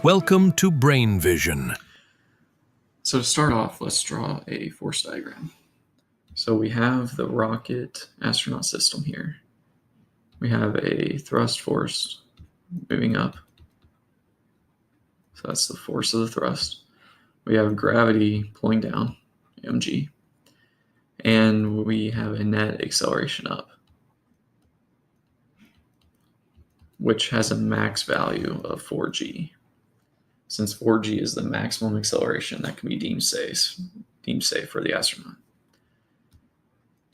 Welcome to Brain Vision. So to start off, let's draw a force diagram. So we have the rocket astronaut system here. We have a thrust force moving up. So that's the force of the thrust. We have gravity pulling down, mg. And we have a net acceleration up, which has a max value of 4g. Since 4g is the maximum acceleration that can be deemed safe for the astronaut.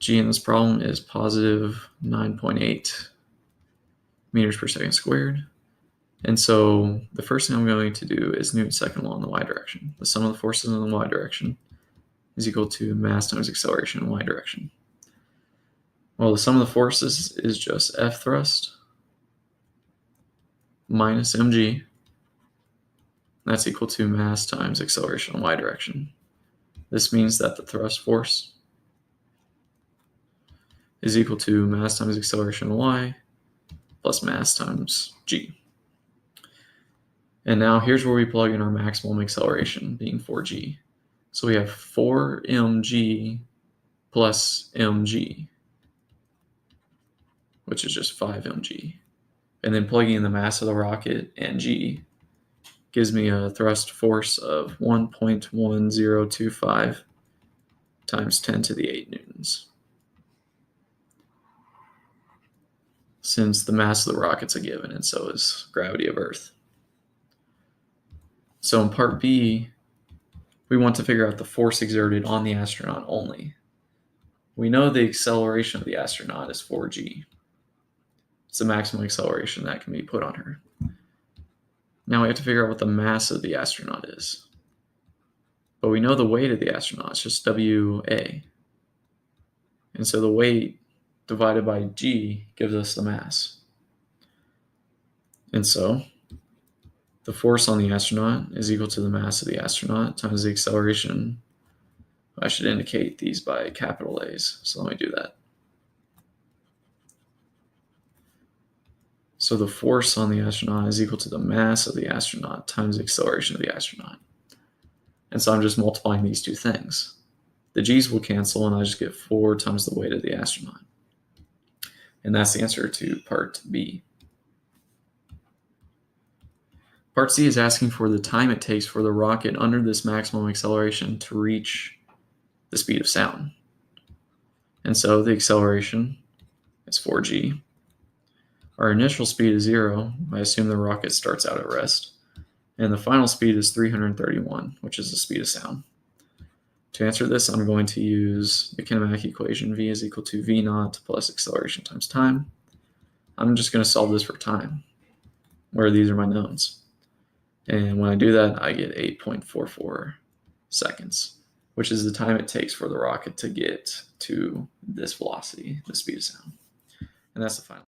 G in this problem is positive 9.8 meters per second squared. And so the first thing I'm going to do is Newton's second law in the y direction. The sum of the forces in the y direction is equal to mass times acceleration in y direction. Well, the sum of the forces is just F thrust minus mg. That's equal to mass times acceleration in y direction. This means that the thrust force is equal to mass times acceleration in y plus mass times g. And now here's where we plug in our maximum acceleration, being 4g. So we have 4mg plus mg, which is just 5mg. And then plugging in the mass of the rocket and g gives me a thrust force of 1.1025 times 10 to the 8 newtons. Since the mass of the rocket's a given, and so is gravity of Earth. So in part B, we want to figure out the force exerted on the astronaut only. We know the acceleration of the astronaut is 4g. It's the maximum acceleration that can be put on her. Now we have to figure out what the mass of the astronaut is. But we know the weight of the astronaut is just WA. And so the weight divided by g gives us the mass. And so the force on the astronaut is equal to the mass of the astronaut times the acceleration. I should indicate these by capital A's, so let me do that. So the force on the astronaut is equal to the mass of the astronaut times the acceleration of the astronaut. And so I'm just multiplying these two things. The g's will cancel, and I just get 4 times the weight of the astronaut. And that's the answer to part B. Part C is asking for the time it takes for the rocket under this maximum acceleration to reach the speed of sound. And so the acceleration is 4g. Our initial speed is 0. I assume the rocket starts out at rest. And the final speed is 331, which is the speed of sound. To answer this, I'm going to use the kinematic equation v is equal to v naught plus acceleration times time. I'm just going to solve this for time, where these are my knowns. And when I do that, I get 8.44 seconds, which is the time it takes for the rocket to get to this velocity, the speed of sound. And that's the final.